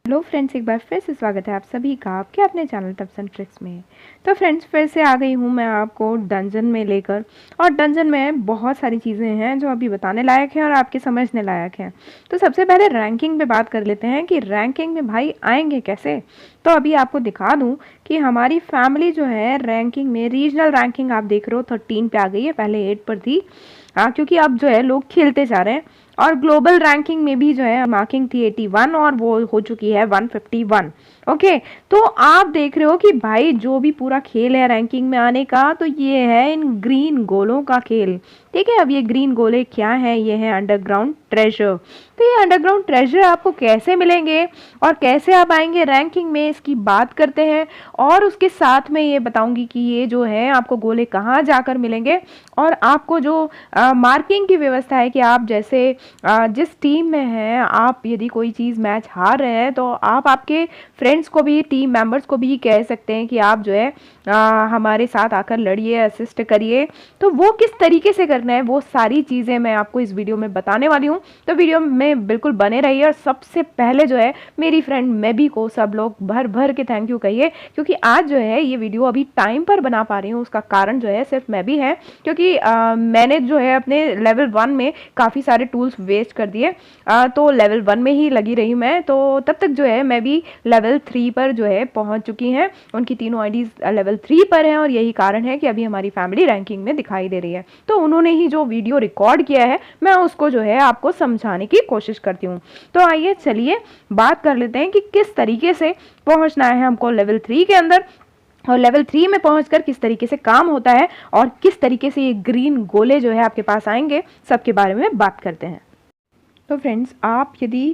Hello friends, एक बार फिर से स्वागत है आप सभी का आपके अपने चैनल टिप्स एंड ट्रिक्स में। तो फ्रेंड्स, फिर से आ गई हूँ मैं आपको डंजन में लेकर। और डंजन में बहुत सारी चीज़ें हैं जो अभी बताने लायक हैं और आपके समझने लायक हैं। तो सबसे पहले रैंकिंग पे बात कर लेते हैं कि रैंकिंग में भाई आएंगे कैसे। तो अभी आपको दिखा दूँ कि हमारी फैमिली जो है रैंकिंग में, रीजनल रैंकिंग आप देख रहे हो 13 पे आ गई है, पहले 8 पर थी। क्योंकि अब जो है लोग खेलते जा रहे हैं। और ग्लोबल रैंकिंग में भी जो है मार्किंग थी 81 और वो हो चुकी है 151। ओके, तो आप देख रहे हो कि भाई जो भी पूरा खेल है रैंकिंग में आने का, तो ये है इन ग्रीन गोलों का खेल। ठीक है, अब ये ग्रीन गोले क्या है? ये है अंडरग्राउंड ट्रेजर। तो ये अंडरग्राउंड ट्रेजर आपको कैसे मिलेंगे और कैसे आप आएंगे रैंकिंग में, इसकी बात करते हैं। और उसके साथ में ये बताऊंगी कि ये जो है आपको गोले कहाँ जाकर मिलेंगे। और आपको जो मार्किंग की व्यवस्था है कि आप जैसे जिस टीम में हैं, आप यदि कोई चीज़ मैच हार रहे हैं तो आप आपके फ्रेंड्स को भी, टीम मेंबर्स को भी कह सकते हैं कि आप जो है हमारे साथ आकर लड़िए, असिस्ट करिए। तो वो किस तरीके से करना है, वो सारी चीज़ें मैं आपको इस वीडियो में बताने वाली हूँ। तो वीडियो में बिल्कुल बने रहिए। और सबसे पहले जो है मेरी फ्रेंड मैबी को सब लोग भर भर के थैंक यू कहिए, क्योंकि आज जो है ये वीडियो अभी टाइम पर बना पा रही हूँ। उसका कारण जो है सिर्फ मैबी है, क्योंकि मैंने जो है अपने लेवल 1 में काफ़ी सारे टूल्स वेस्ट कर दिए। तो लेवल 1 में ही लगी रही मैं। तो तब तक जो है मैं भी लेवल 3 पर जो है पहुंच चुकी हैं। उनकी तीनों आईडीज लेवल 3 पर हैं और यही कारण है कि अभी हमारी फैमिली रैंकिंग में दिखाई दे रही है। तो उन्होंने ही जो वीडियो रिकॉर्ड किया है, मैं उसको जो है आपको समझाने की कोशिश करती हूँ। तो आइए चलिए बात कर लेते हैं कि किस तरीके से पहुंचना है हमको लेवल 3 के अंदर, और लेवल 3 में पहुंचकर किस तरीके से काम होता है और किस तरीके से ये ग्रीन गोले जो है आपके पास आएंगे, सबके बारे में बात करते हैं। तो फ्रेंड्स, आप यदि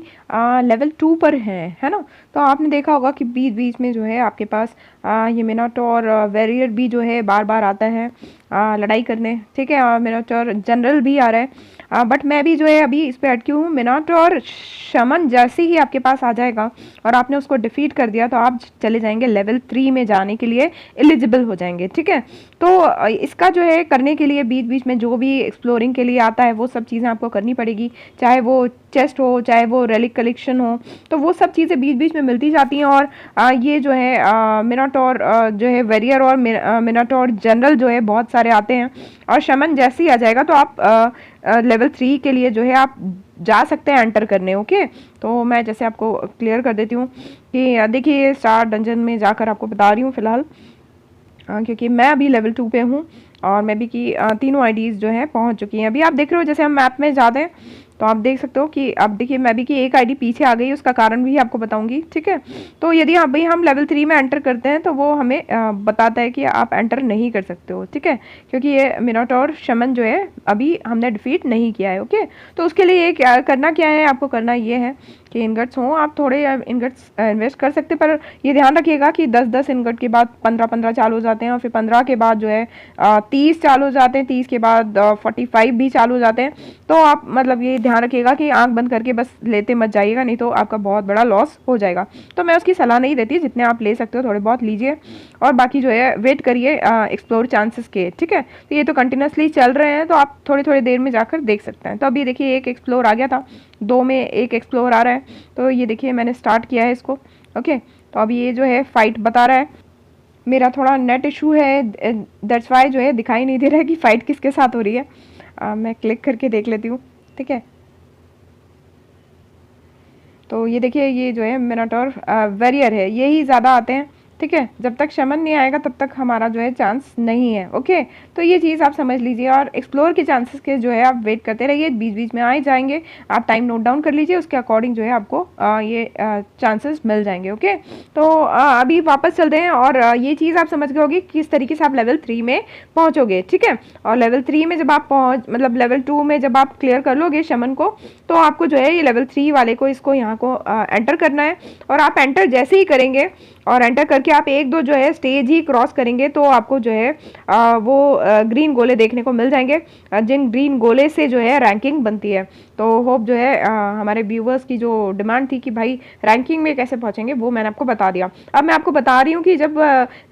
लेवल 2 पर हैं, है ना, तो आपने देखा होगा कि बीच बीच में जो है आपके पास ये मिनोटॉर वॉरियर भी जो है बार बार आता है लड़ाई करने। ठीक है, मिनोटॉर जनरल भी आ रहा है। बट मैं भी जो है अभी इस पे अटकी हूँ। मिनोटॉर शमन जैसे ही आपके पास आ जाएगा और आपने उसको डिफीट कर दिया, तो आप चले जाएंगे लेवल 3 में जाने के लिए एलिजिबल हो जाएंगे। ठीक है, तो इसका जो है करने के लिए बीच बीच में जो भी एक्सप्लोरिंग के लिए आता है वो सब चीज़ें आपको करनी पड़ेगी, चाहे वो चेस्ट हो, चाहे वो रेलिक कलेक्शन हो। तो वो सब चीज़ें बीच बीच में मिलती जाती हैं। और ये जो है मिनाटोर जो है वेरियर और मिनाटोर जनरल जो है बहुत सारे आते हैं। और शमन जैसे ही आ जाएगा तो आप लेवल 3 के लिए जो है आप जा सकते हैं एंटर करने। ओके, तो मैं जैसे आपको क्लियर कर देती हूँ कि देखिए स्टार डंजन में जाकर आपको बता रही हूँ फ़िलहाल, क्योंकि मैं अभी लेवल 2 पे हूँ और मैं भी की तीनों आईडीज़ जो है पहुँच चुकी हैं। अभी आप देख रहे हो जैसे हम मैप में जाते हैं तो आप देख सकते हो कि अब देखिए मैं भी की एक आईडी पीछे आ गई, उसका कारण भी आपको बताऊंगी। ठीक है, तो यदि हाँ भाई हम लेवल 3 में एंटर करते हैं तो वो हमें बताता है कि आप एंटर नहीं कर सकते हो। ठीक है, क्योंकि ये मिनोटॉर शमन जो है अभी हमने डिफीट नहीं किया है। ओके, तो उसके लिए ये क्या करना, क्या है आपको करना ये है कि इनगट्स हों, आप थोड़े इनगट्स इन्वेस्ट कर सकते हैं, पर ये ध्यान रखिएगा कि 10-10 इनगट के बाद 15-15 चालू हो जाते हैं, और फिर 15 के बाद जो है 30 चालू हो जाते हैं, 30 के बाद 45 भी चालू हो जाते हैं। तो आप मतलब ये ध्यान रखिएगा कि आंख बंद करके बस लेते मत जाइएगा, नहीं तो आपका बहुत बड़ा लॉस हो जाएगा। तो मैं उसकी सलाह नहीं देती, जितने आप ले सकते हो थोड़े बहुत लीजिए और बाकी जो है वेट करिए एक्सप्लोर चांसेस के। ठीक है, तो ये तो कंटिन्यूसली चल रहे हैं, तो आप थोड़ी थोड़ी देर में जाकर देख सकते हैं। तो अभी देखिए एक एक्सप्लोर आ गया था, 2 में एक एक्सप्लोर आ रहा है। तो ये देखिए मैंने स्टार्ट किया है इसको। ओके, तो अभी ये जो है फाइट बता रहा है। मेरा थोड़ा नेट इशू है, दैट्स वाई जो है दिखाई नहीं दे रहा है कि फ़ाइट किसके साथ हो रही है। मैं क्लिक करके देख लेती हूँ। ठीक है, तो ये देखिए ये जो है मिनाटोर वेरियर है, यही ज़्यादा आते हैं। ठीक है, जब तक शमन नहीं आएगा तब तक हमारा जो है चांस नहीं है। ओके, तो ये चीज़ आप समझ लीजिए और एक्सप्लोर के चांसेस के जो है आप वेट करते रहिए, बीच बीच में आए जाएंगे। आप टाइम नोट डाउन कर लीजिए, उसके अकॉर्डिंग जो है आपको ये चांसेस मिल जाएंगे। ओके, तो अभी वापस चलते हैं और ये चीज़ आप समझ गए होगी किस तरीके से आप लेवल 3 में पहुँचोगे। ठीक है, और लेवल 3 में जब आप मतलब लेवल 2 में जब आप क्लियर कर लोगे शमन को, तो आपको जो है ये लेवल 3 वाले को, इसको यहाँ को एंटर करना है। और आप एंटर जैसे ही करेंगे और एंटर करके आप 1-2 जो है स्टेज ही क्रॉस करेंगे, तो आपको जो है वो ग्रीन गोले देखने को मिल जाएंगे, जिन ग्रीन गोले से जो है रैंकिंग बनती है। तो होप जो है हमारे व्यूवर्स की जो डिमांड थी कि भाई रैंकिंग में कैसे पहुंचेंगे, वो मैंने आपको बता दिया। अब मैं आपको बता रही हूँ कि जब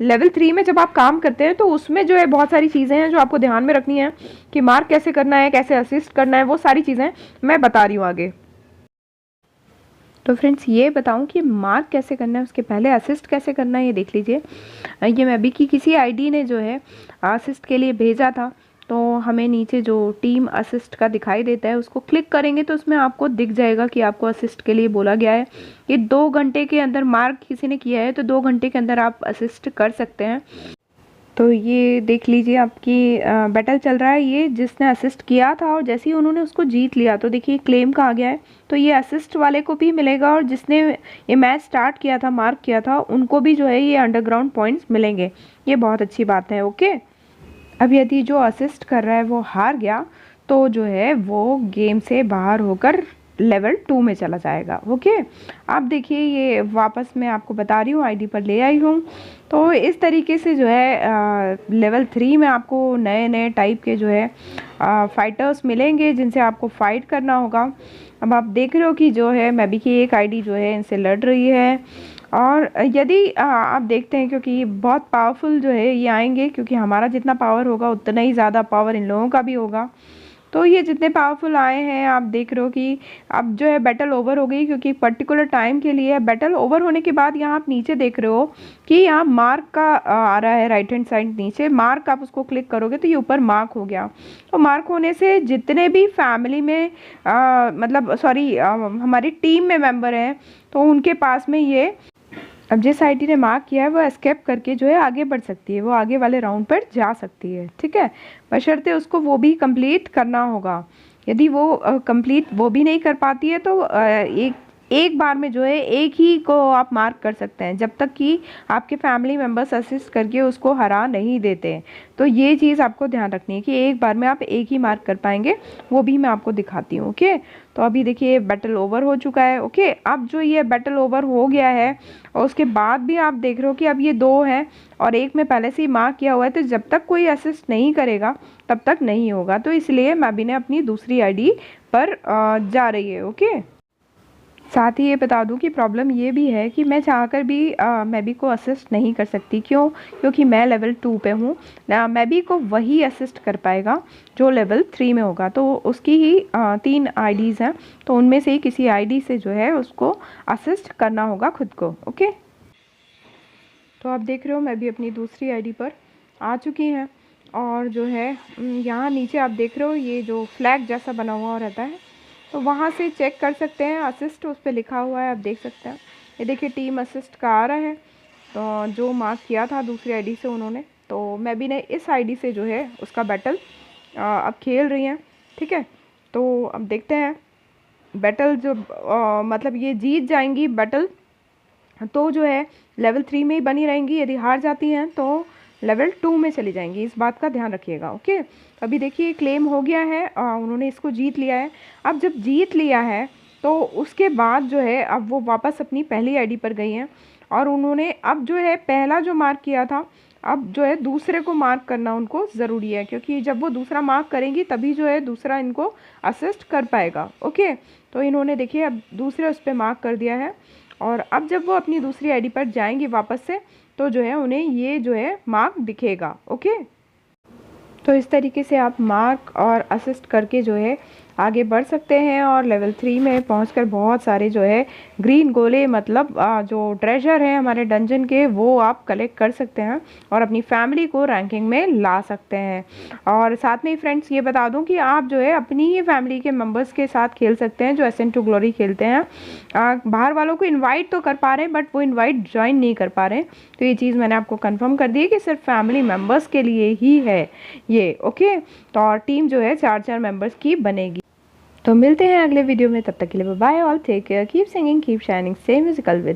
लेवल 3 में जब आप काम करते हैं तो उसमें जो है बहुत सारी चीज़ें हैं जो आपको ध्यान में रखनी है कि मार्क कैसे करना है, कैसे असिस्ट करना है, वो सारी चीज़ें मैं बता रही हूँ आगे। तो फ्रेंड्स ये बताऊं कि मार्क कैसे करना है, उसके पहले असिस्ट कैसे करना है ये देख लीजिए। ये मैबी की किसी आईडी ने जो है असिस्ट के लिए भेजा था, तो हमें नीचे जो टीम असिस्ट का दिखाई देता है उसको क्लिक करेंगे तो उसमें आपको दिख जाएगा कि आपको असिस्ट के लिए बोला गया है। ये 2 घंटे के अंदर मार्क किसी ने किया है तो 2 घंटे के अंदर आप असिस्ट कर सकते हैं। तो ये देख लीजिए आपकी बैटल चल रहा है, ये जिसने असिस्ट किया था और जैसे ही उन्होंने उसको जीत लिया तो देखिए क्लेम का आ गया है, तो ये असिस्ट वाले को भी मिलेगा और जिसने ये मैच स्टार्ट किया था, मार्क किया था, उनको भी जो है ये अंडरग्राउंड पॉइंट्स मिलेंगे। ये बहुत अच्छी बात है। ओके, अब यदि जो असिस्ट कर रहा है वो हार गया तो जो है वो गेम से बाहर होकर लेवल 2 में चला जाएगा। ओके, आप देखिए ये वापस मैं आपको बता रही हूँ, आईडी पर ले आई हूँ। तो इस तरीके से जो है लेवल 3 में आपको नए नए टाइप के जो है फाइटर्स मिलेंगे जिनसे आपको फाइट करना होगा। अब आप देख रहे हो कि जो है मैबी की एक आईडी जो है इनसे लड़ रही है, और यदि आप देखते हैं क्योंकि बहुत पावरफुल जो है ये आएंगे, क्योंकि हमारा जितना पावर होगा उतना ही ज़्यादा पावर इन लोगों का भी होगा। तो ये जितने पावरफुल आए हैं आप देख रहे हो कि अब जो है बैटल ओवर हो गई, क्योंकि पर्टिकुलर टाइम के लिए बैटल ओवर होने के बाद यहाँ आप नीचे देख रहे हो कि यहाँ मार्क का आ रहा है, राइट हैंड साइड नीचे मार्क, आप उसको क्लिक करोगे तो ये ऊपर मार्क हो गया। तो मार्क होने से जितने भी फैमिली में मतलब सॉरी हमारी टीम में मेंबर हैं तो उनके पास में ये, अब जिस आईडी ने मार्क किया है वो एस्केप करके जो है आगे बढ़ सकती है, वो आगे वाले राउंड पर जा सकती है। ठीक है, बशर्ते उसको वो भी कंप्लीट करना होगा। यदि वो कंप्लीट वो भी नहीं कर पाती है तो एक बार में जो है एक ही को आप मार्क कर सकते हैं, जब तक कि आपके फैमिली मेम्बर्स असिस्ट करके उसको हरा नहीं देते। तो ये चीज़ आपको ध्यान रखनी है कि एक बार में आप एक ही मार्क कर पाएंगे, वो भी मैं आपको दिखाती हूँ। ओके, तो अभी देखिए बैटल ओवर हो चुका है। ओके, अब जो ये बैटल ओवर हो गया है और उसके बाद भी आप देख रहे हो कि अब ये 2 हैं और एक में पहले से ही मार्क किया हुआ है, तो जब तक कोई असिस्ट नहीं करेगा तब तक नहीं होगा। तो इसलिए मैबी ने अपनी दूसरी आईडी पर जा रही है। ओके, साथ ही ये बता दूं कि प्रॉब्लम ये भी है कि मैं चाहकर भी मैबी को असिस्ट नहीं कर सकती। क्यों? क्योंकि मैं लेवल 2 पे हूँ। मैबी को वही असिस्ट कर पाएगा जो लेवल 3 में होगा। तो उसकी ही 3 आईडीज़ हैं, तो उनमें से ही किसी आईडी से जो है उसको असिस्ट करना होगा खुद को। ओके, तो आप देख रहे हो मैं भी अपनी दूसरी आईडी पर आ चुकी हैं, और जो है यहाँ नीचे आप देख रहे हो ये जो फ्लैग जैसा बना हुआ रहता है, तो वहाँ से चेक कर सकते हैं, असिस्ट उस पर लिखा हुआ है, आप देख सकते हैं। ये देखिए टीम असिस्ट का आ रहा है, तो जो मार्क किया था दूसरी आईडी से उन्होंने, तो मैं भी ने इस आईडी से जो है उसका बैटल अब खेल रही हैं। ठीक है, तो अब देखते हैं बैटल जो मतलब ये जीत जाएंगी बैटल तो जो है लेवल 3 में ही बनी रहेंगी, यदि हार जाती हैं तो लेवल 2 में चली जाएंगी। इस बात का ध्यान रखिएगा। ओके, अभी देखिए क्लेम हो गया है, उन्होंने इसको जीत लिया है। अब जब जीत लिया है तो उसके बाद जो है अब वो वापस अपनी पहली आईडी पर गई हैं, और उन्होंने अब जो है पहला जो मार्क किया था, अब जो है दूसरे को मार्क करना उनको ज़रूरी है, क्योंकि जब वो दूसरा मार्क करेंगी तभी जो है दूसरा इनको असिस्ट कर पाएगा। ओके, तो इन्होंने देखिए अब दूसरे उस पर मार्क कर दिया है, और अब जब वो अपनी दूसरी आईडी पर जाएंगी वापस से तो जो है उन्हें ये जो है मार्क दिखेगा। ओके, तो इस तरीके से आप मार्क और असिस्ट करके जो है आगे बढ़ सकते हैं, और लेवल 3 में पहुंचकर बहुत सारे जो है ग्रीन गोले मतलब जो ट्रेजर हैं हमारे डंजन के, वो आप कलेक्ट कर सकते हैं और अपनी फैमिली को रैंकिंग में ला सकते हैं। और साथ में ही फ्रेंड्स ये बता दूं कि आप जो है अपनी ही फैमिली के मेंबर्स के साथ खेल सकते हैं जो एसेंट टू ग्लोरी खेलते हैं। बाहर वालों को इन्वाइट तो कर पा रहे हैं बट वो इन्वाइट ज्वाइन नहीं कर पा रहे हैं, तो ये चीज़ मैंने आपको कन्फर्म कर दी है कि सिर्फ फैमिली मेम्बर्स के लिए ही है ये। ओके, तो और टीम जो है 4-4 मेंबर्स की बनेगी। तो मिलते हैं अगले वीडियो में, तब तक के लिए bye all, take care, keep singing, keep shining, stay musical with